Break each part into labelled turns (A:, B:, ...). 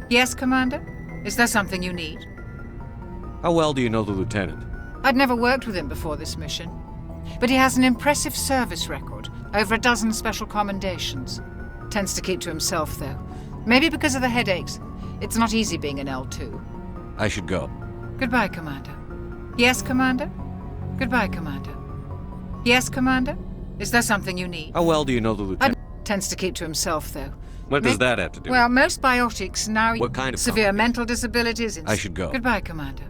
A: Yes, Commander? Is there something you need?
B: How well do you know the lieutenant?
A: I'd never worked with him before this mission, but he has an impressive service record, over a dozen special commendations. Tends to keep to himself, though. Maybe because of the headaches. It's not easy being an L2.
B: I should go.
A: Goodbye, Commander. Yes, Commander? Goodbye, Commander. Yes, Commander? Is there something you need?
B: How well do you know the lieutenant?
A: Tends to keep to himself, though.
B: What does that have to do?
A: Well, most biotics now...
B: What kind of
A: severe
B: complication?
A: mental disabilities...
B: I should go.
A: Goodbye, Commander.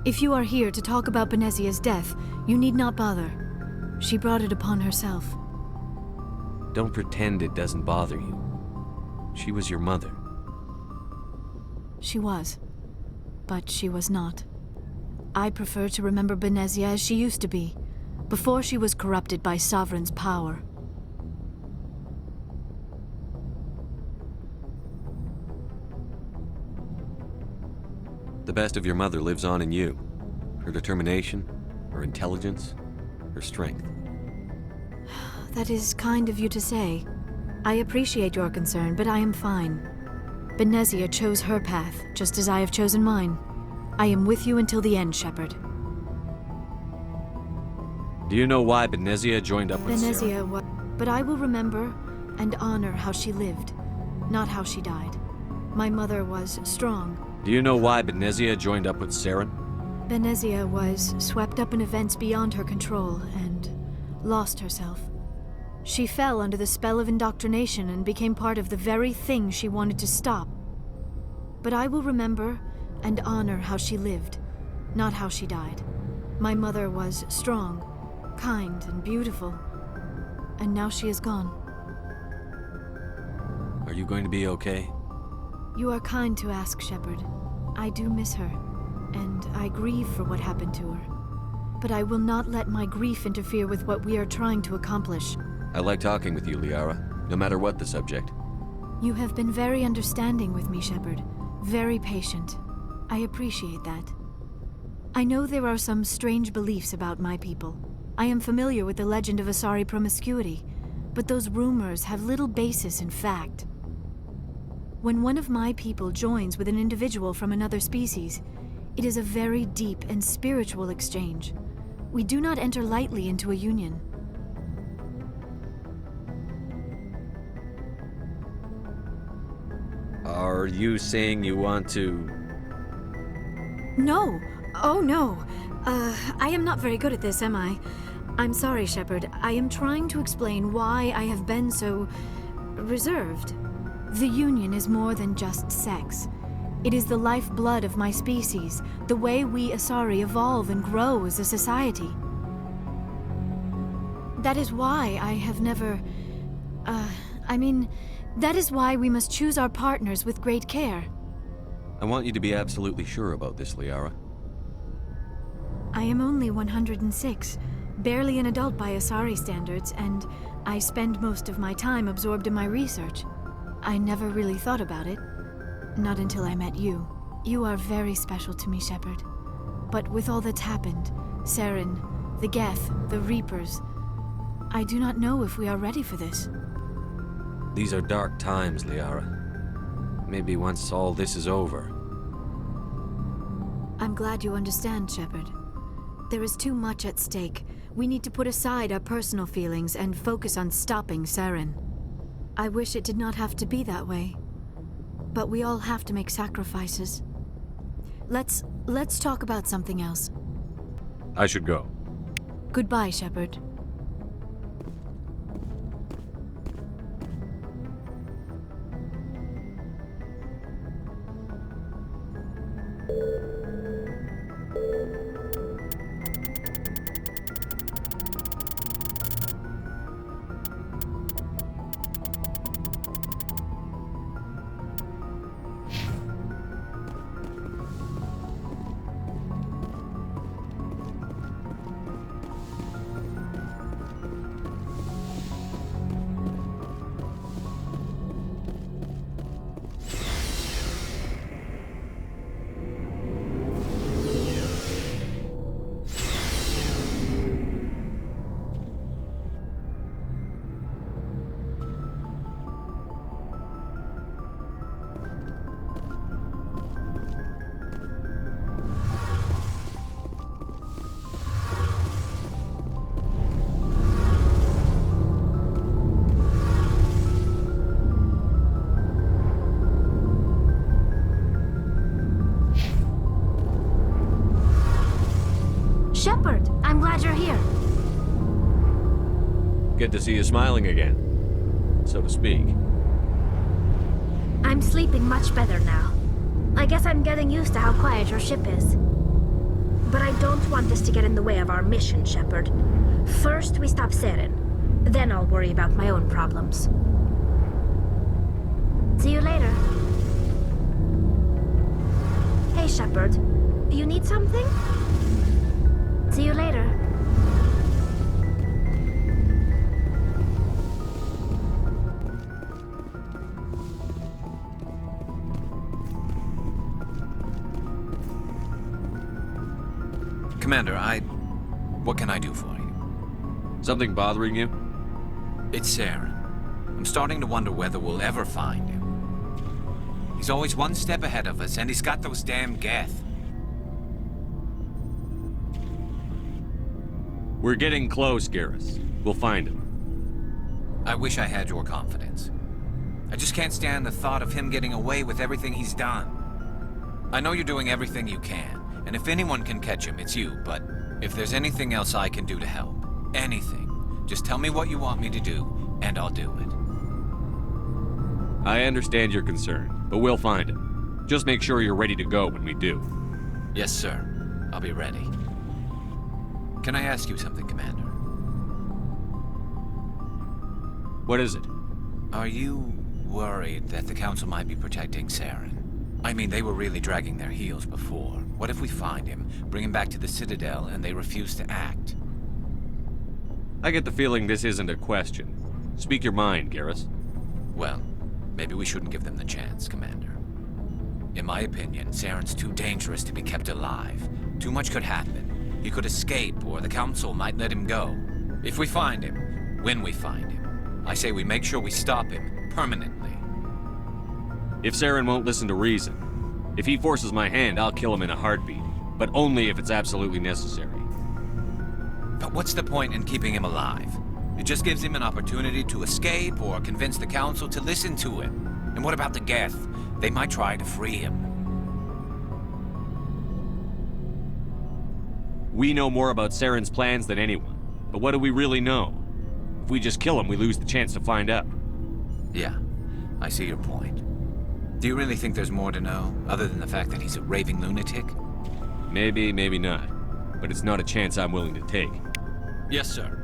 C: If you are here to talk about Benezia's death, you need not bother. She brought it upon herself.
B: Don't pretend it doesn't bother you. She was your mother.
C: She was. But she was not. I prefer to remember Benezia as she used to be, before she was corrupted by Sovereign's power.
B: The best of your mother lives on in you. Her determination, her intelligence, her strength.
C: That is kind of you to say. I appreciate your concern, but I am fine. Benezia chose her path, just as I have chosen mine. I am with you until the end, Shepard.
B: Do you know why Benezia joined up with Sarah?
C: Benezia was... But I will remember and honor how she lived, not how she died. My mother was strong.
B: Do you know why Benezia joined up with Saren?
C: Benezia was swept up in events beyond her control and lost herself. She fell under the spell of indoctrination and became part of the very thing she wanted to stop. But I will remember and honor how she lived, not how she died. My mother was strong, kind, and beautiful, and now she is gone.
B: Are you going to be okay?
C: You are kind to ask, Shepard. I do miss her, and I grieve for what happened to her. But I will not let my grief interfere with what we are trying to accomplish.
B: I like talking with you, Liara, no matter what the subject.
C: You have been very understanding with me, Shepard. Very patient. I appreciate that. I know there are some strange beliefs about my people. I am familiar with the legend of Asari promiscuity, but those rumors have little basis in fact. When one of my people joins with an individual from another species, it is a very deep and spiritual exchange. We do not enter lightly into a union.
B: Are you saying you want to...
C: No! Oh no! I am not very good at this, am I? I'm sorry, Shepard. I am trying to explain why I have been so... reserved. The Union is more than just sex. It is the lifeblood of my species, the way we Asari evolve and grow as a society. That is why I have never... that is why we must choose our partners with great care.
B: I want you to be absolutely sure about this, Liara.
C: I am only 106, barely an adult by Asari standards, and I spend most of my time absorbed in my research. I never really thought about it. Not until I met you. You are very special to me, Shepard. But with all that's happened, Saren, the Geth, the Reapers, I do not know if we are ready for this.
B: These are dark times, Liara. Maybe once all this is over.
C: I'm glad you understand, Shepard. There is too much at stake. We need to put aside our personal feelings and focus on stopping Saren. I wish it did not have to be that way. But we all have to make sacrifices. Let's talk about something else.
B: I should go.
C: Goodbye, Shepard.
B: good to see you smiling again, so to speak.
D: I'm sleeping much better now. I guess I'm getting used to how quiet your ship is. But I don't want this to get in the way of our mission, Shepard. First, we stop Saren. Then I'll worry about my own problems. See you later. Hey, Shepard. You need something? See you later.
E: Commander, what can I do for you?
B: Something bothering you?
E: It's Saren. I'm starting to wonder whether we'll ever find him. He's always one step ahead of us, and he's got those damn Geth.
B: We're getting close, Garrus. We'll find him.
E: I wish I had your confidence. I just can't stand the thought of him getting away with everything he's done. I know you're doing everything you can, and if anyone can catch him, it's you, but if there's anything else I can do to help, anything, just tell me what you want me to do, and I'll do it.
B: I understand your concern, but we'll find him. Just make sure you're ready to go when we do.
E: Yes, sir. I'll be ready. Can I ask you something, Commander?
B: What is it?
E: Are you worried that the Council might be protecting Saren? I mean, they were really dragging their heels before. What if we find him, bring him back to the Citadel, and they refuse to act?
B: I get the feeling this isn't a question. Speak your mind, Garrus.
E: Well, maybe we shouldn't give them the chance, Commander. In my opinion, Saren's too dangerous to be kept alive. Too much could happen. He could escape, or the Council might let him go. If we find him, when we find him, I say we make sure we stop him permanently.
B: If Saren won't listen to reason, if he forces my hand, I'll kill him in a heartbeat. But only if it's absolutely necessary.
E: But what's the point in keeping him alive? It just gives him an opportunity to escape or convince the Council to listen to him. And what about the Geth? They might try to free him.
B: We know more about Saren's plans than anyone. But what do we really know? If we just kill him, we lose the chance to find out.
E: Yeah, I see your point. Do you really think there's more to know, other than the fact that he's a raving lunatic?
B: Maybe, maybe not. But it's not a chance I'm willing to take.
E: Yes, sir.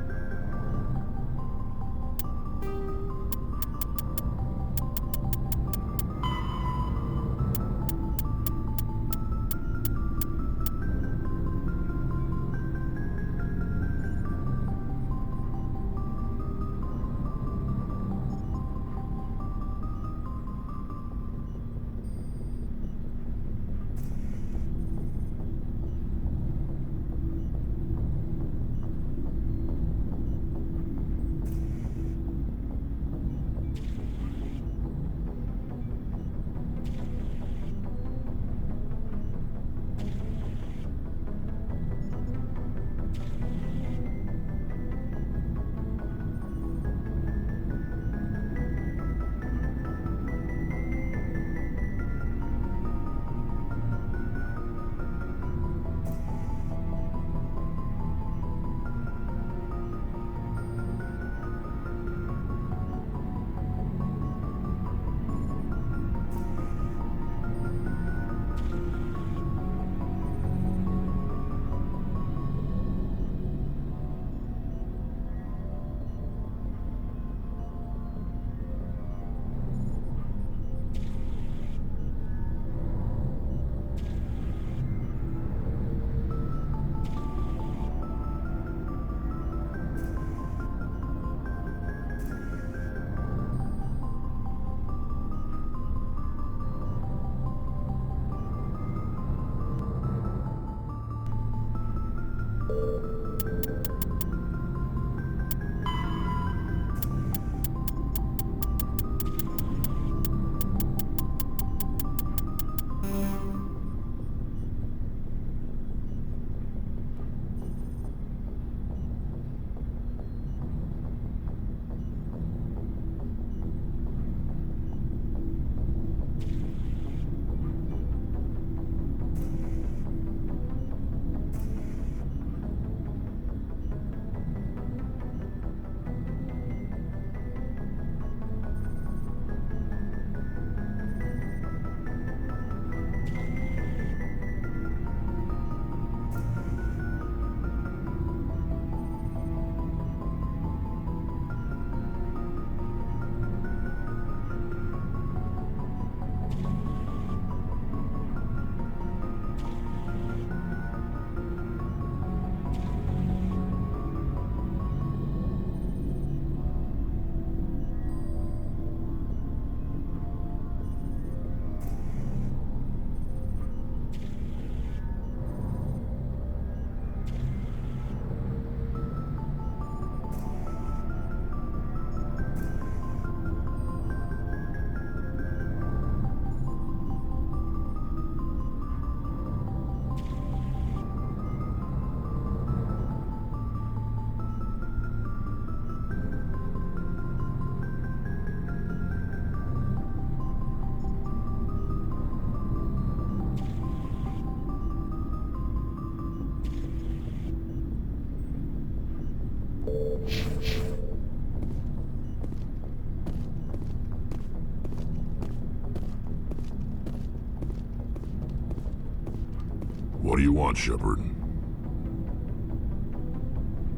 F: What do you want, Shepard?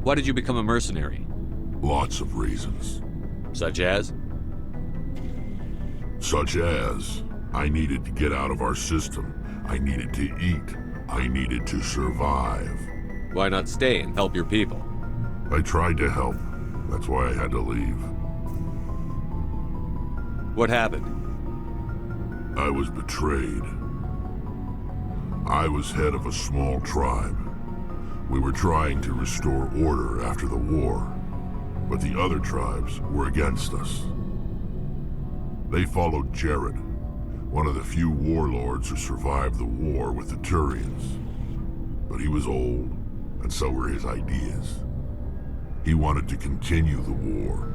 B: Why did you become a mercenary?
F: Lots of reasons.
B: Such as?
F: Such as, I needed to get out of our system. I needed to eat. I needed to survive.
B: Why not stay and help your people?
F: I tried to help. That's why I had to leave.
B: What happened?
F: I was betrayed. I was head of a small tribe. We were trying to restore order after the war, but the other tribes were against us. They followed Jared, one of the few warlords who survived the war with the Turians. But he was old, and so were his ideas. He wanted to continue the war.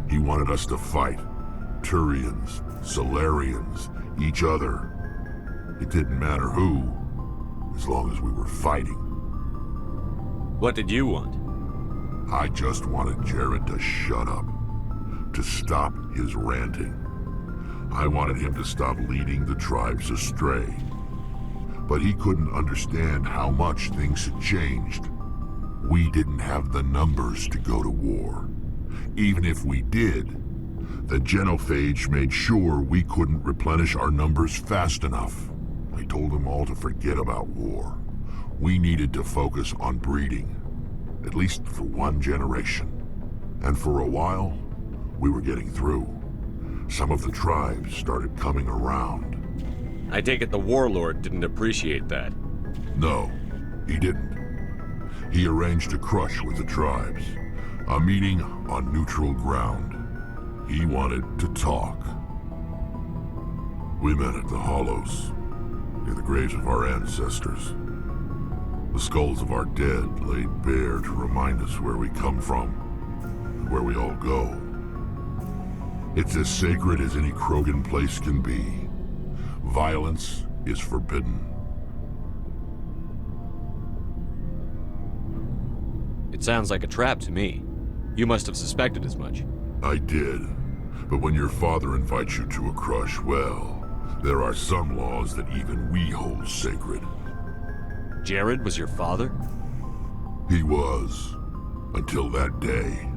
F: He wanted us to fight. Turians, Solarians, each other. It didn't matter who, as long as we were fighting.
B: What did you want?
F: I just wanted Jared to shut up, to stop his ranting. I wanted him to stop leading the tribes astray. But he couldn't understand how much things had changed. We didn't have the numbers to go to war. Even if we did, the genophage made sure we couldn't replenish our numbers fast enough. I told them all to forget about war. We needed to focus on breeding, at least for one generation. And for a while, we were getting through. Some of the tribes started coming around.
B: I take it the warlord didn't appreciate that.
F: No, he didn't. He arranged a crush with the tribes, a meeting on neutral ground. He wanted to talk. We met at the Hollows, near the graves of our ancestors. The skulls of our dead laid bare to remind us where we come from, and where we all go. It's as sacred as any Krogan place can be. Violence is forbidden.
B: It sounds like a trap to me. You must have suspected as much.
F: I did. But when your father invites you to a crush, well, there are some laws that even we hold sacred.
B: Jared was your father?
F: He was, until that day.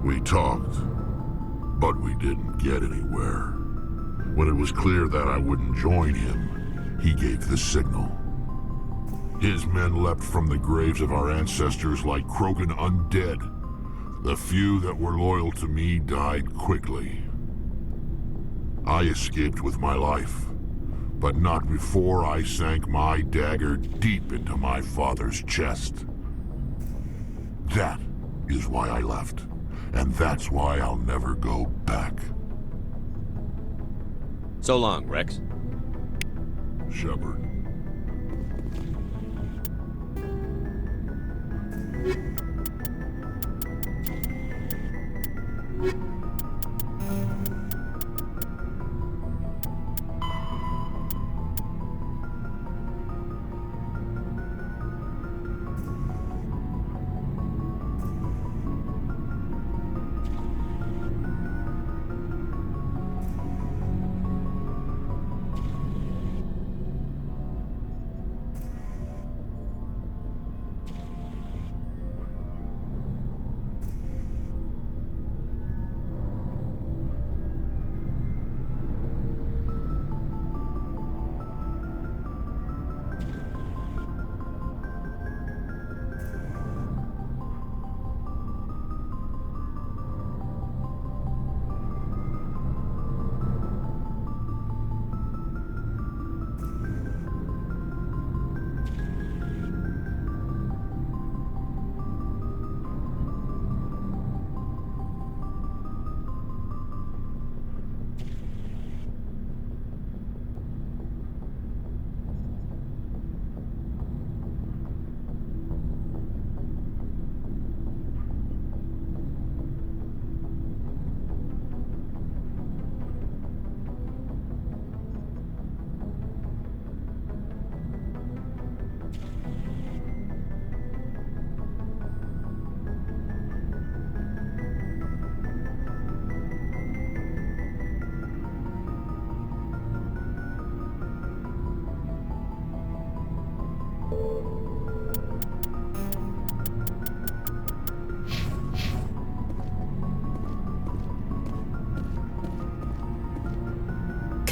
F: We talked, but we didn't get anywhere. When it was clear that I wouldn't join him, he gave the signal. His men leapt from the graves of our ancestors like Krogan undead. The few that were loyal to me died quickly. I escaped with my life, but not before I sank my dagger deep into my father's chest. That is why I left, and that's why I'll never go back.
B: So long, Rex.
F: Shepard.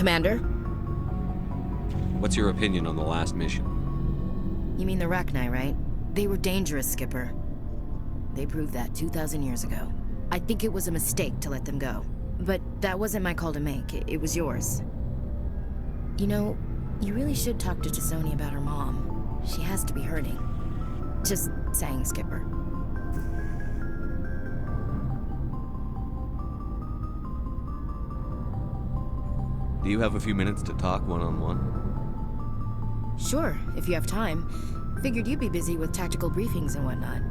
G: Commander?
B: What's your opinion on the last mission?
G: You mean the Rachni, right? They were dangerous, Skipper. They proved that 2,000 years ago. I think it was a mistake to let them go. But that wasn't my call to make. It was yours. You know, you really should talk to T'Soni about her mom. She has to be hurting. Just saying, Skipper.
B: Do you have a few minutes to talk one-on-one?
G: Sure, if you have time. Figured you'd be busy with tactical briefings and whatnot.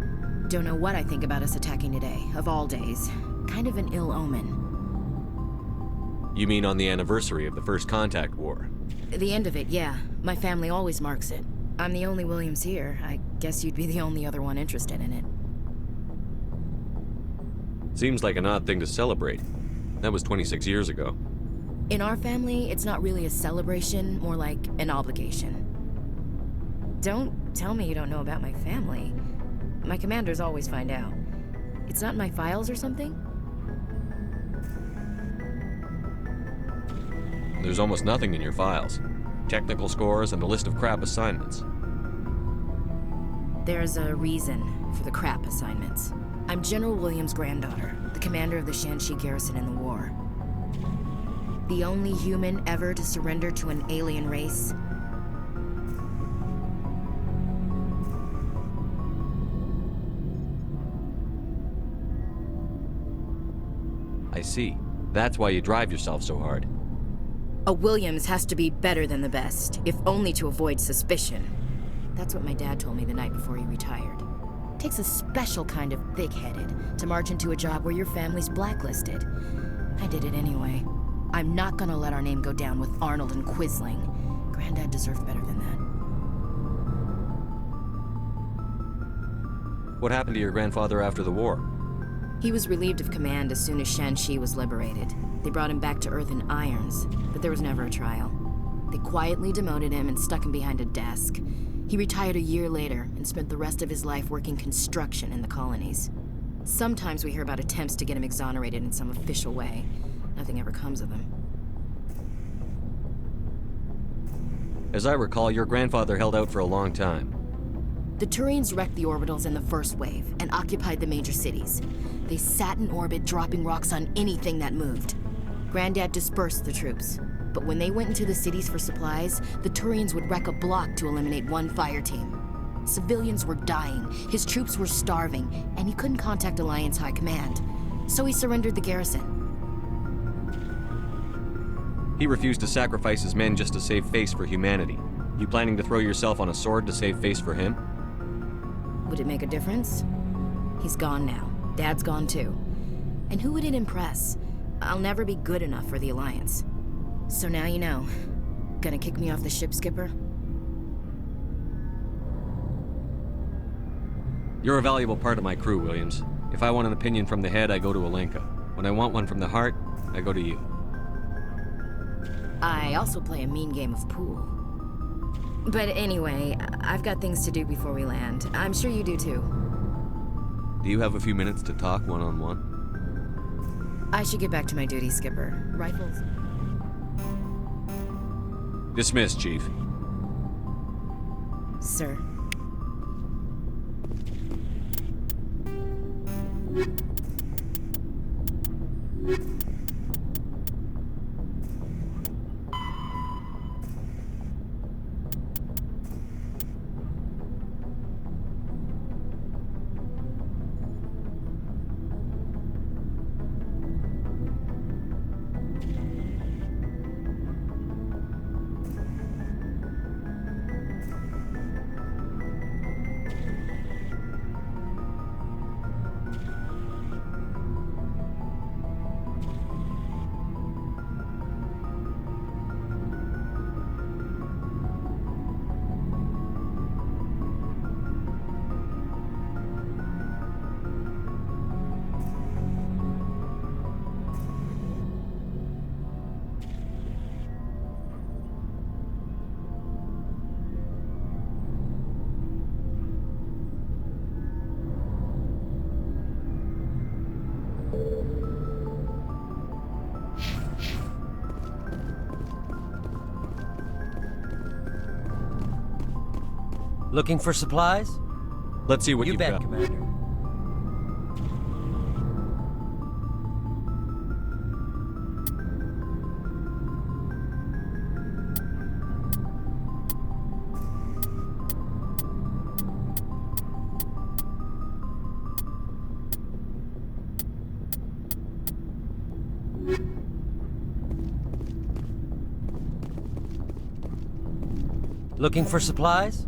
G: Don't know what I think about us attacking today, of all days. Kind of an ill omen.
B: You mean on the anniversary of the First Contact War?
G: The end of it, yeah. My family always marks it. I'm the only Williams here. I guess you'd be the only other one interested in it.
B: Seems like an odd thing to celebrate. That was 26 years ago.
G: In our family, it's not really a celebration, more like an obligation. Don't tell me you don't know about my family. My commanders always find out. It's not in my files or something?
B: There's almost nothing in your files. Technical scores and a list of crap assignments.
G: There's a reason for the crap assignments. I'm General Williams' granddaughter, the commander of the Shanxi garrison in the war. The only human ever to surrender to an alien race.
B: I see. That's why you drive yourself so hard.
G: A Williams has to be better than the best, if only to avoid suspicion. That's what my dad told me the night before he retired. Takes a special kind of thick-headed to march into a job where your family's blacklisted. I did it anyway. I'm not gonna let our name go down with Arnold and Quisling. Granddad deserved better than that.
B: What happened to your grandfather after the war?
G: He was relieved of command as soon as Shanxi was liberated. They brought him back to Earth in irons, but there was never a trial. They quietly demoted him and stuck him behind a desk. He retired a year later and spent the rest of his life working construction in the colonies. Sometimes we hear about attempts to get him exonerated in some official way. Nothing ever comes of him.
B: As I recall, your grandfather held out for a long time.
G: The Turians wrecked the orbitals in the first wave and occupied the major cities. They sat in orbit, dropping rocks on anything that moved. Granddad dispersed the troops, but when they went into the cities for supplies, the Turians would wreck a block to eliminate one fire team. Civilians were dying, his troops were starving, and he couldn't contact Alliance High Command. So he surrendered the garrison.
B: He refused to sacrifice his men just to save face for humanity. You planning to throw yourself on a sword to save face for him?
G: Would it make a difference? He's gone now. Dad's gone too. And who would it impress? I'll never be good enough for the Alliance. So now you know. Gonna kick me off the ship, Skipper?
B: You're a valuable part of my crew, Williams. If I want an opinion from the head, I go to Alenka. When I want one from the heart, I go to you.
G: I also play a mean game of pool. But anyway, I've got things to do before we land. I'm sure you do too.
B: Do you have a few minutes to talk one-on-one?
G: I should get back to my duty, Skipper. Rifles?
B: Dismissed, Chief.
G: Sir.
H: Looking for supplies?
B: Let's see what
H: You
B: you've
H: bet,
B: got.
H: Commander. Looking for supplies?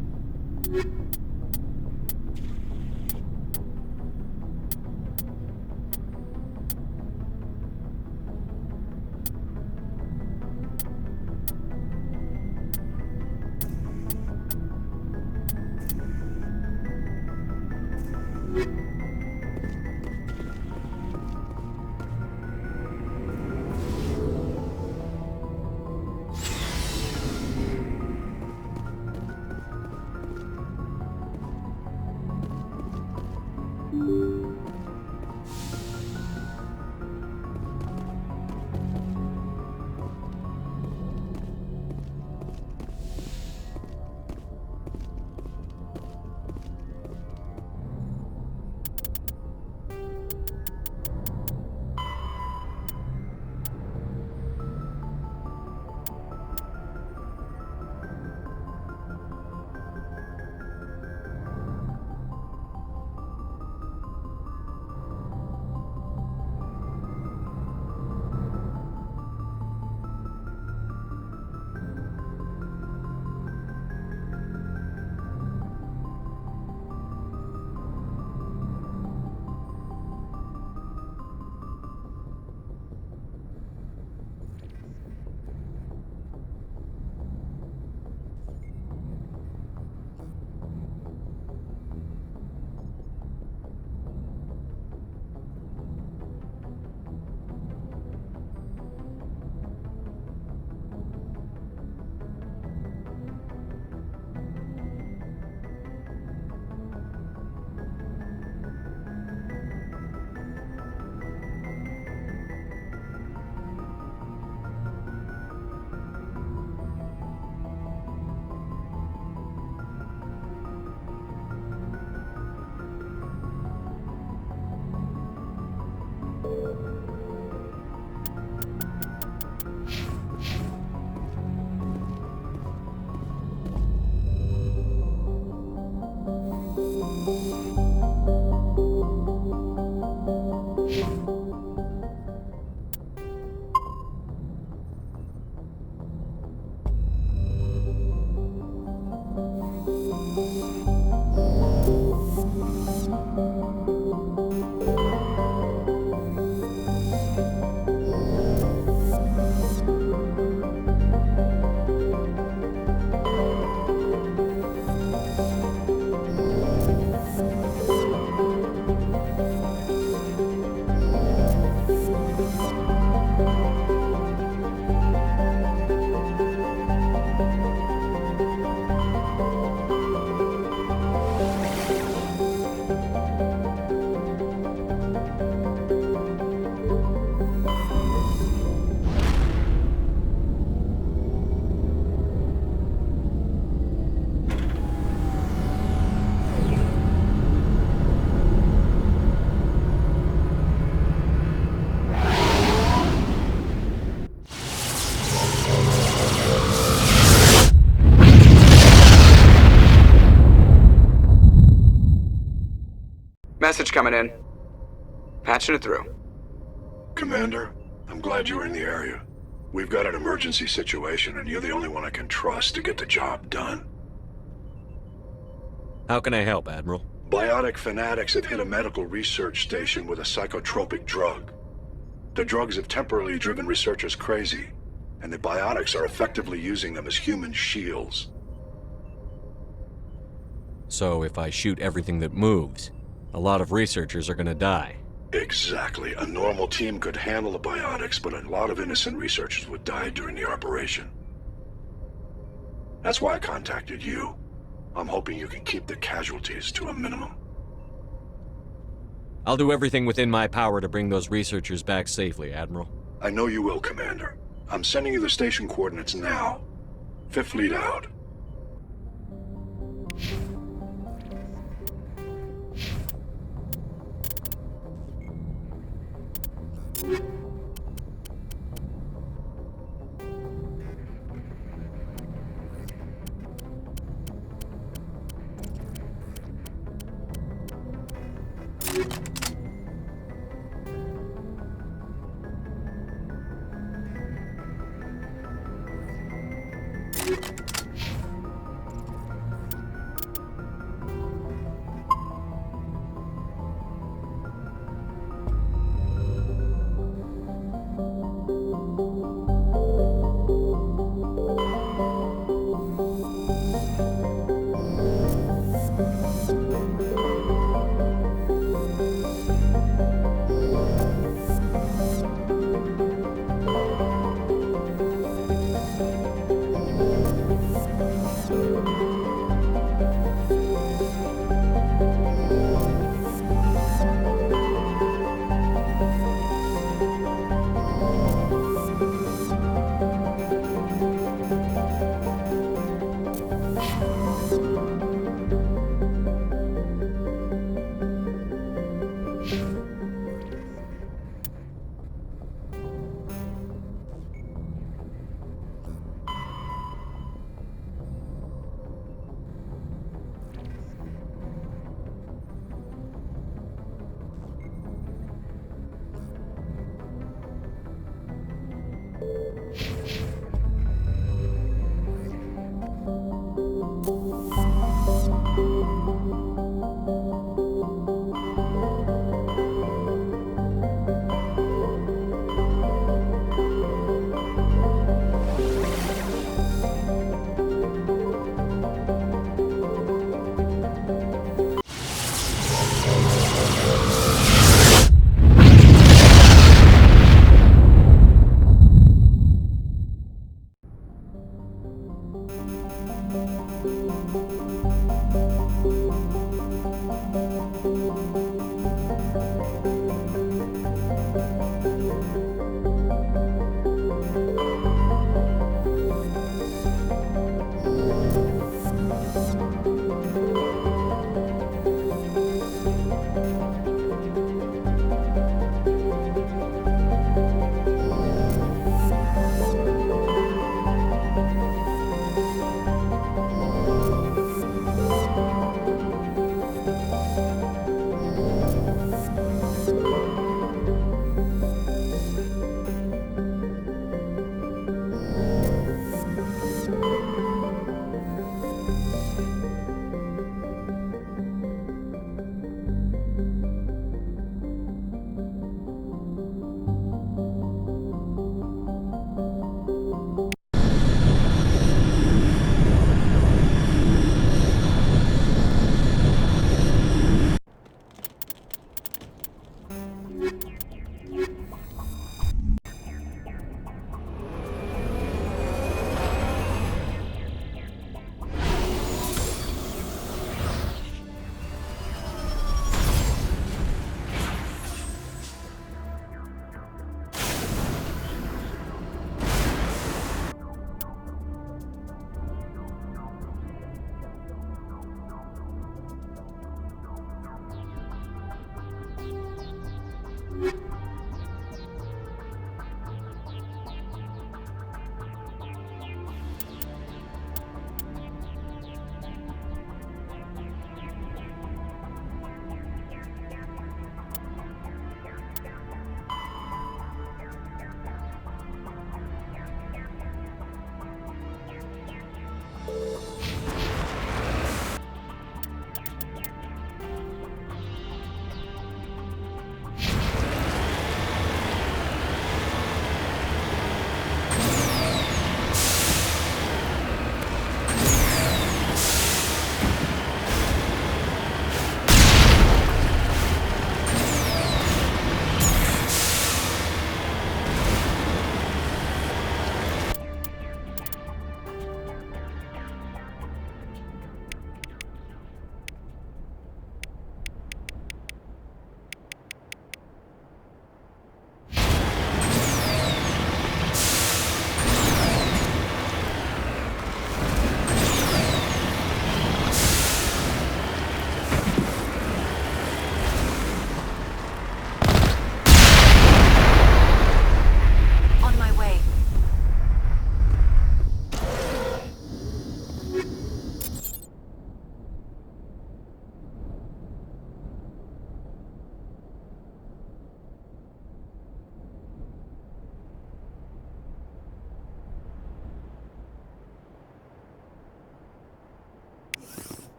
I: Message coming in. Patching it through.
J: Commander, I'm glad you were in the area. We've got an emergency situation, and you're the only one I can trust to get the job done.
B: How can I help, Admiral?
J: Biotic fanatics have hit a medical research station with a psychotropic drug. The drugs have temporarily driven researchers crazy, and the biotics are effectively using them as human shields.
B: So if I shoot everything that moves, a lot of researchers are gonna die.
J: Exactly. A normal team could handle the biotics, but a lot of innocent researchers would die during the operation. That's why I contacted you. I'm hoping you can keep the casualties to a minimum.
B: I'll do everything within my power to bring those researchers back safely, Admiral.
J: I know you will, Commander. I'm sending you the station coordinates now. Fifth Fleet out.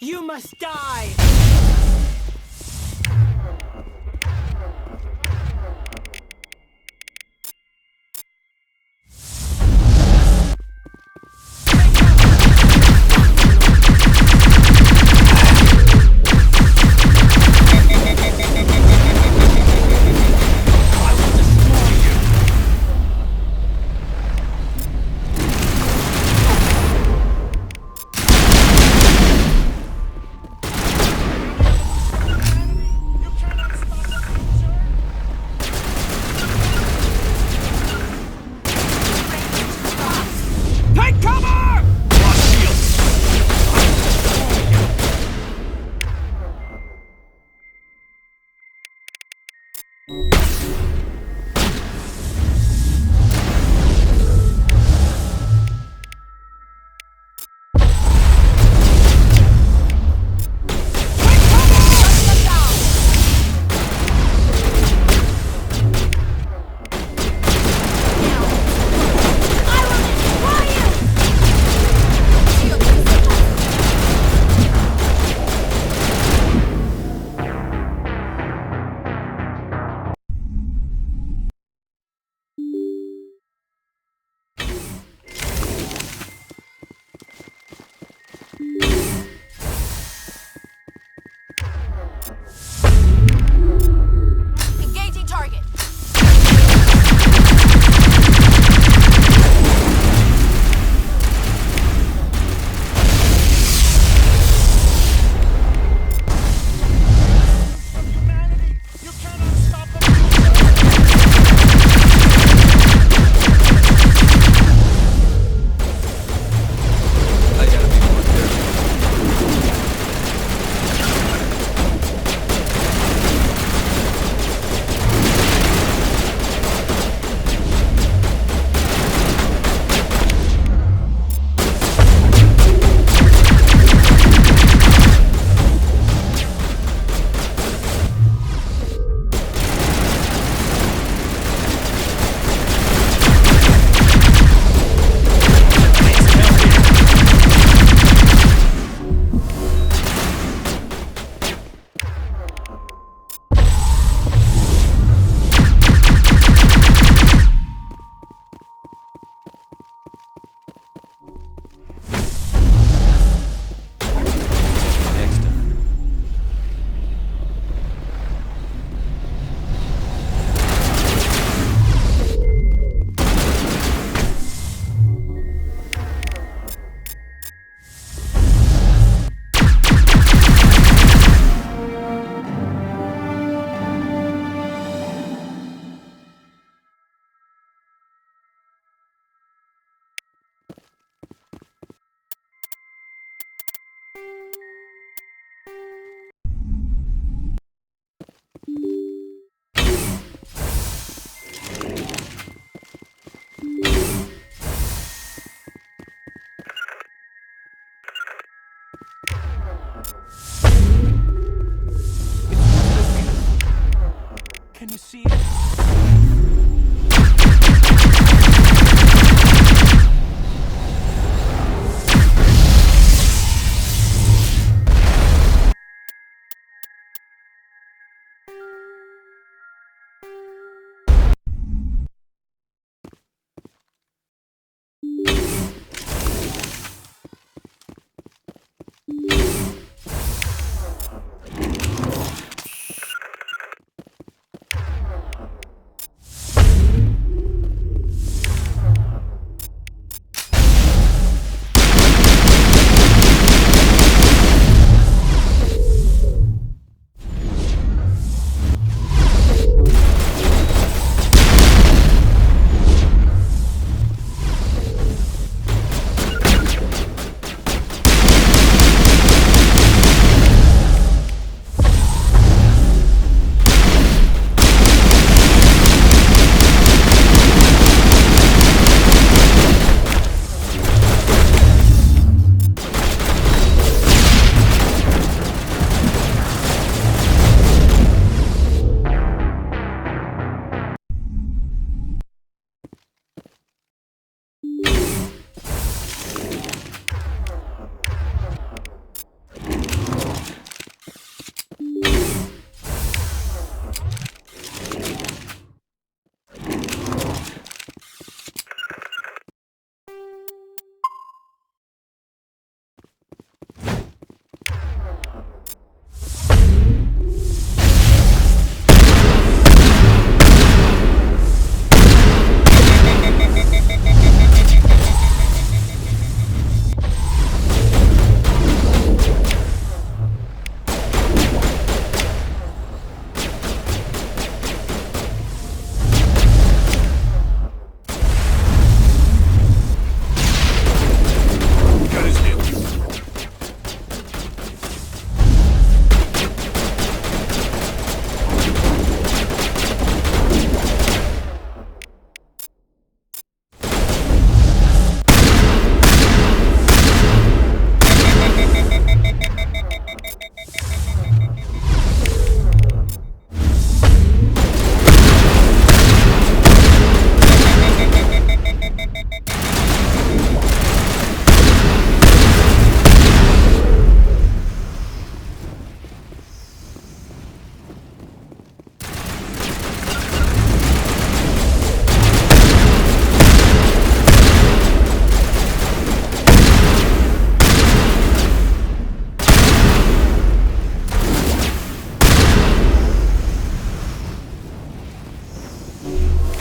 K: You must die!
G: Engaging target.
B: I gotta be more careful. Next time.
K: Can you see it?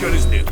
L: good as new.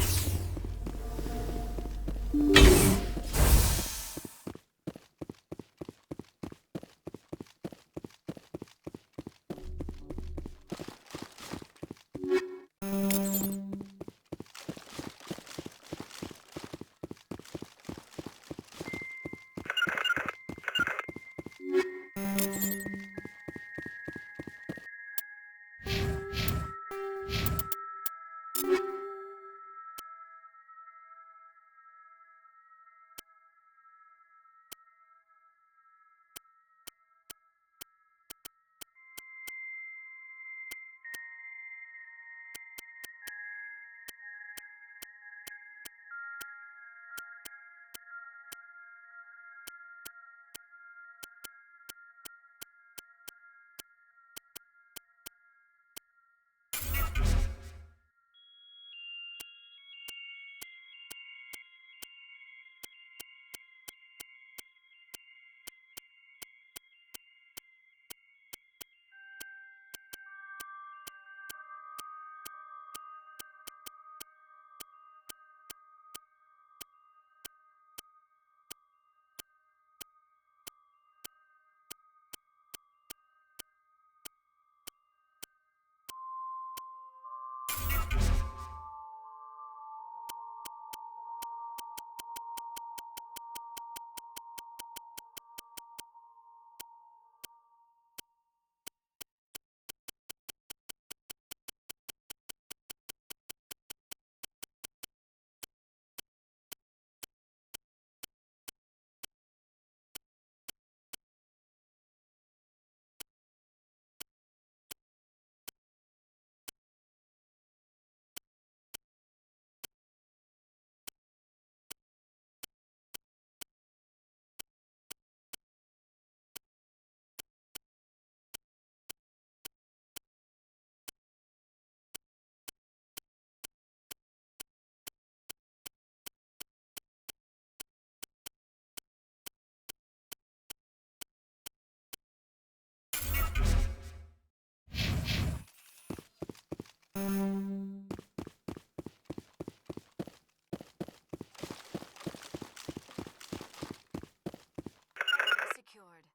C: Secured.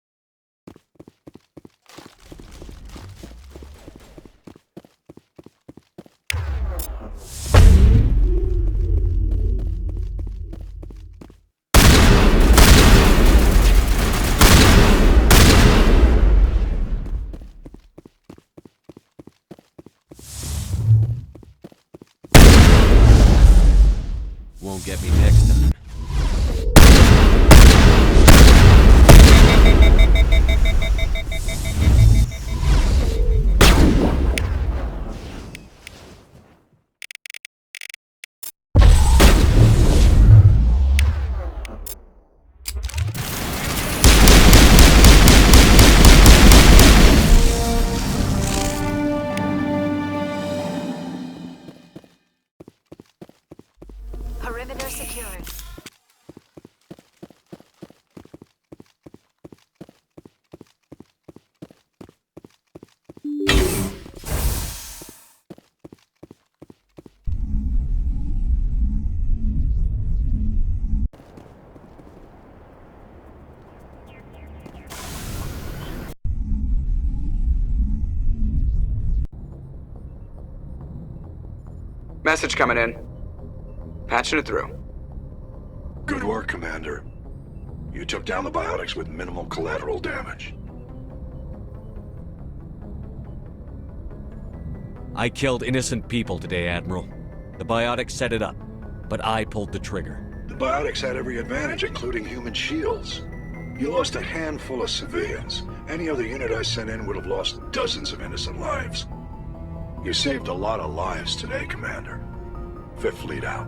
B: Won't get me next time.
C: Perimeter secured.
I: Message coming in. Patching it through.
J: Good work, Commander. You took down the biotics with minimal collateral damage.
B: I killed innocent people today, Admiral. The biotics set it up, but I pulled the trigger.
J: The biotics had every advantage, including human shields. You lost a handful of civilians. Any other unit I sent in would have lost dozens of innocent lives. You saved a lot of lives today, Commander. Fifth Fleet out.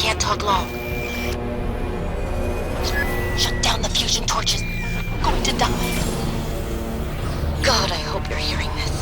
G: can't talk long. Shut down the fusion torches. I'm going to die. God, I hope you're hearing this.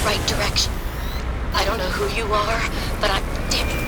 G: Right direction. I don't know who you are, but I'm damn